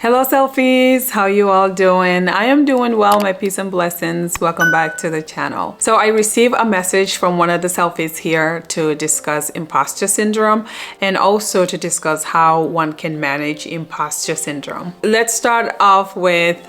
Hello selfies, how you all doing? I am doing well, my peace and blessings. Welcome back to the channel. So I received a message from one of the selfies here to discuss imposter syndrome and also to discuss how one can manage imposter syndrome. Let's start off with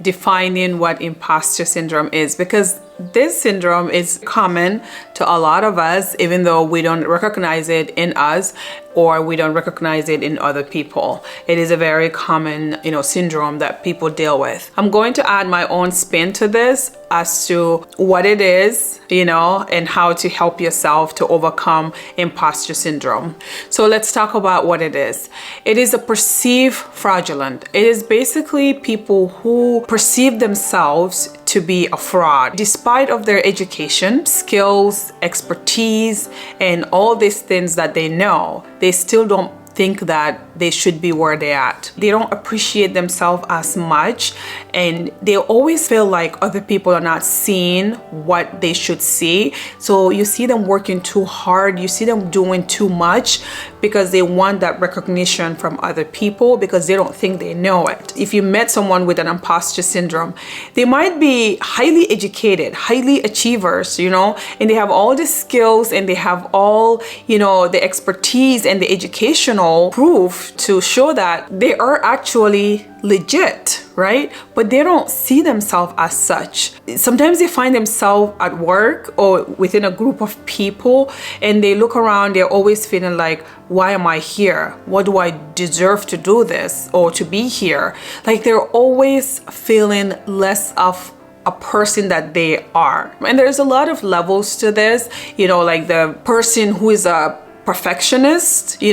defining what imposter syndrome is, because this syndrome is common to a lot of us, even though we don't recognize it in us or we don't recognize it in other people. It is a very common, syndrome that people deal with. I'm going to add my own spin to this as to what it is, and how to help yourself to overcome imposter syndrome. So let's talk about what it is. It is a perceived fraudulent. It is basically people who perceive themselves to be a fraud despite of their education, skills, expertise, and all these things that they know. They still don't think that they should be where they're at. They don't appreciate themselves as much, and they always feel like other people are not seeing what they should see. So you see them working too hard, you see them doing too much because they want that recognition from other people because they don't think they know it. If you met someone with an imposter syndrome, they might be highly educated, highly achievers, and they have all the skills and they have all, the expertise and the educational proof to show that they are actually legit, right? But they don't see themselves as such. Sometimes they find themselves at work or within a group of people and they look around, they're always feeling like, why am I here? What do I deserve to do this or to be here? Like they're always feeling less of a person that they are. And there's a lot of levels to this, like the person who is a perfectionist,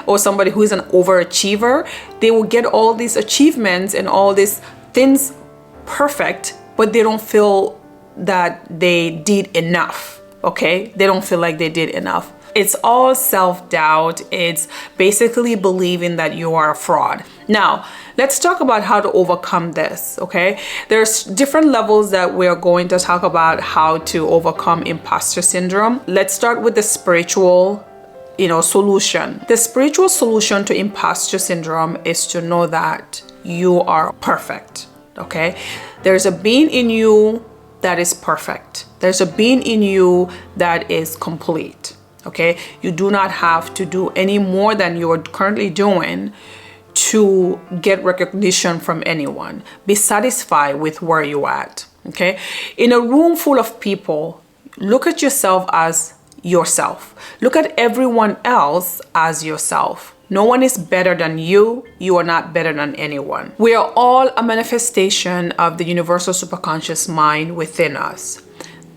or somebody who is an overachiever. They will get all these achievements and all these things perfect, but they don't feel that they did enough. Okay, they don't feel like they did enough. It's all self-doubt. It's basically believing that you are a fraud. Now, let's talk about how to overcome this, okay? There's different levels that we're going to talk about how to overcome imposter syndrome. Let's start with the spiritual solution. The spiritual solution to imposter syndrome is to know that you are perfect, okay? There's a being in you that is perfect. There's a being in you that is complete, okay? You do not have to do any more than you are currently doing to get recognition from anyone. Be satisfied with where you're at, okay? In a room full of people, look at yourself as yourself. Look at everyone else as yourself. No one is better than you. You are not better than anyone. We are all a manifestation of the universal superconscious mind within us.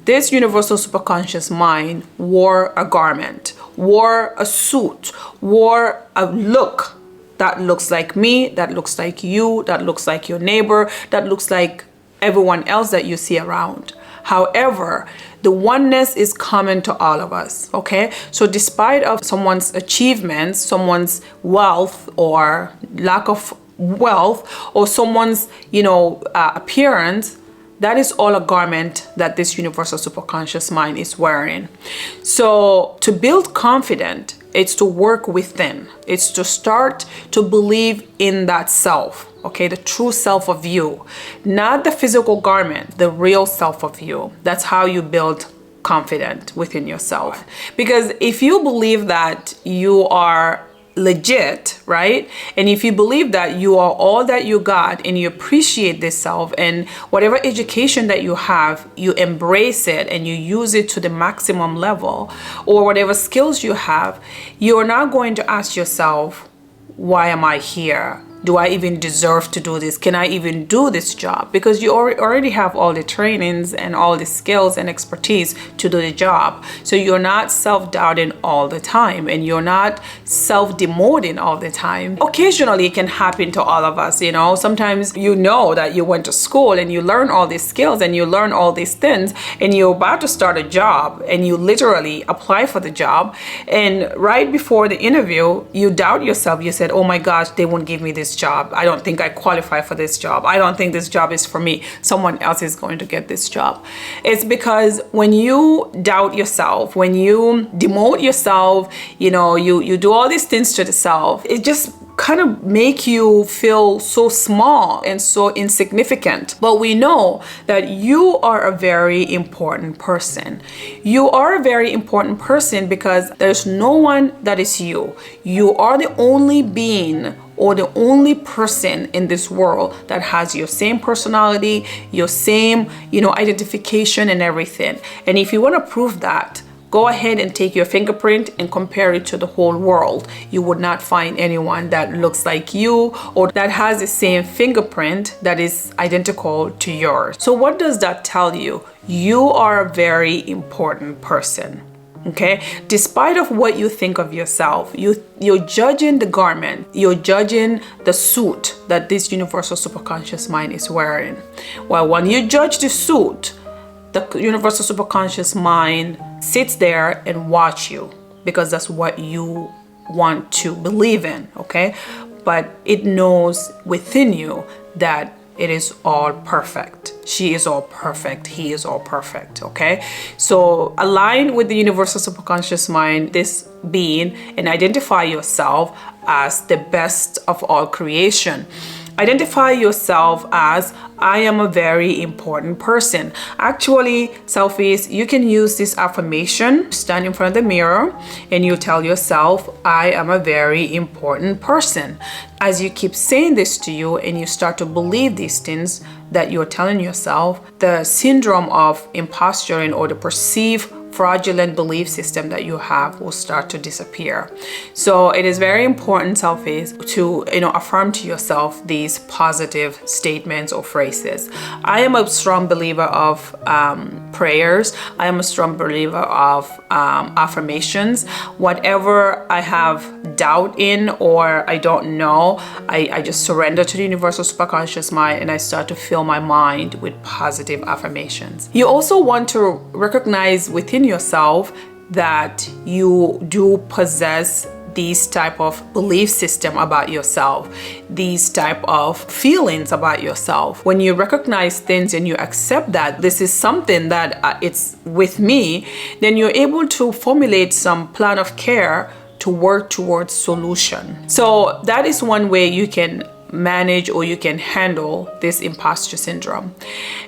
This universal superconscious mind wore a garment, wore a suit, wore a look that looks like me, that looks like you, that looks like your neighbor, that looks like everyone else that you see around. However, the oneness is common to all of us, okay? So despite of someone's achievements, someone's wealth or lack of wealth, or someone's, appearance, that is all a garment that this universal superconscious mind is wearing. So to build confidence, it's to work within. It's to start to believe in that self, okay? The true self of you, not the physical garment, the real self of you. That's how you build confidence within yourself. Because if you believe that you are legit, right? And if you believe that you are all that you got and you appreciate this self and whatever education that you have, you embrace it and you use it to the maximum level, or whatever skills you have, you're not going to ask yourself, why am I here? Do I even deserve to do this? Can I even do this job? Because you already have all the trainings and all the skills and expertise to do the job. So you're not self-doubting all the time and you're not self-demoting all the time. Occasionally it can happen to all of us, Sometimes that you went to school and you learn all these skills and you learn all these things and you're about to start a job and you literally apply for the job. And right before the interview, you doubt yourself. You said, oh my gosh, they won't give me this job. I don't think I qualify for this job. I don't think this job is for me. Someone else is going to get this job. It's because when you doubt yourself, when you demote yourself, you do all these things to the self, it just kind of make you feel so small and so insignificant. But we know that you are a very important person. You are a very important person because there's no one that is you. You are the only being or the only person in this world that has your same personality, your same, identification and everything. And if you want to prove that, go ahead and take your fingerprint and compare it to the whole world. You would not find anyone that looks like you or that has the same fingerprint that is identical to yours. So what does that tell you? You are a very important person. Okay, despite of what you think of yourself, you're judging the garment, you're judging the suit that this universal superconscious mind is wearing. Well, when you judge the suit, the universal superconscious mind sits there and watch you because that's what you want to believe in, okay? But it knows within you that it is all perfect. She is all perfect. He is all perfect, okay? So align with the universal superconscious mind, this being, and identify yourself as the best of all creation. Identify yourself as, I am a very important person. Actually, selfies, you can use this affirmation, stand in front of the mirror, and you tell yourself, I am a very important person. As you keep saying this to you and you start to believe these things that you're telling yourself, the syndrome of imposturing or the perceived fraudulent belief system that you have will start to disappear. So it is very important, selfies, to affirm to yourself these positive statements or phrases. I am a strong believer of prayers. I am a strong believer of affirmations. Whatever I have doubt in or I don't know, I just surrender to the universal superconscious mind and I start to fill my mind with positive affirmations. You also want to recognize within yourself that you do possess these type of belief system about yourself, these type of feelings about yourself. When you recognize things and you accept that this is something that it's with me, then you're able to formulate some plan of care to work towards solution. So that is one way you can manage or you can handle this imposter syndrome.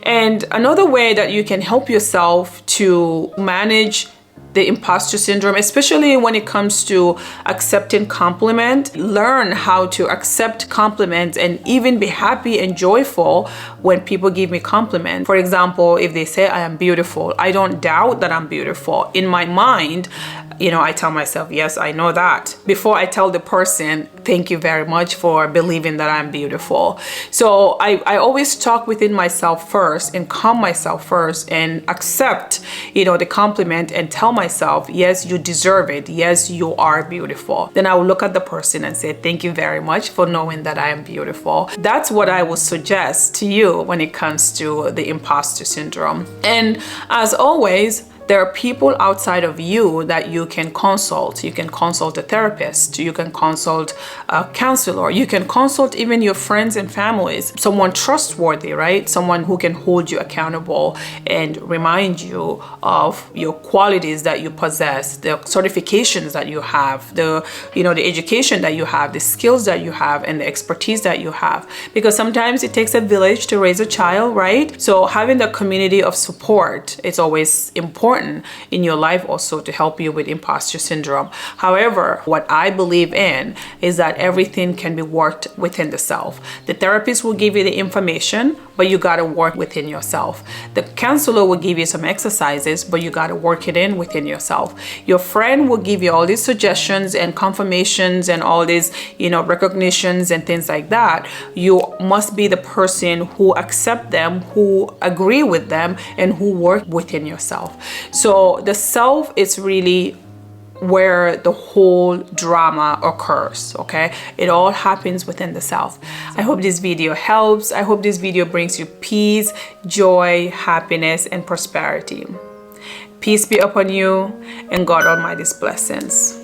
And another way that you can help yourself to manage the imposter syndrome, especially when it comes to accepting compliment, learn how to accept compliments and even be happy and joyful when people give me compliment. For example, if they say I am beautiful, I don't doubt that I'm beautiful. In my mind, I tell myself, yes, I know that. Before I tell the person, thank you very much for believing that I'm beautiful. So I always talk within myself first and calm myself first and accept, the compliment and tell myself, yes, you deserve it. Yes, you are beautiful. Then I will look at the person and say, thank you very much for knowing that I am beautiful. That's what I would suggest to you when it comes to the imposter syndrome. And as always, there are people outside of you that you can consult. You can consult a therapist. You can consult a counselor. You can consult even your friends and families. Someone trustworthy, right? Someone who can hold you accountable and remind you of your qualities that you possess, the certifications that you have, the education that you have, the skills that you have, and the expertise that you have. Because sometimes it takes a village to raise a child, right? So having the community of support is always important in your life also to help you with imposter syndrome. However, what I believe in is that everything can be worked within the self. The therapist will give you the information, but you got to work within yourself. The counselor will give you some exercises, but you got to work it in within yourself. Your friend will give you all these suggestions and confirmations and all these, recognitions and things like that. You must be the person who accept them, who agree with them, and who work within yourself. So the self is really where the whole drama occurs, okay? It all happens within the self. I hope this video helps. I hope this video brings you peace, joy, happiness, and prosperity. Peace be upon you and God Almighty's blessings.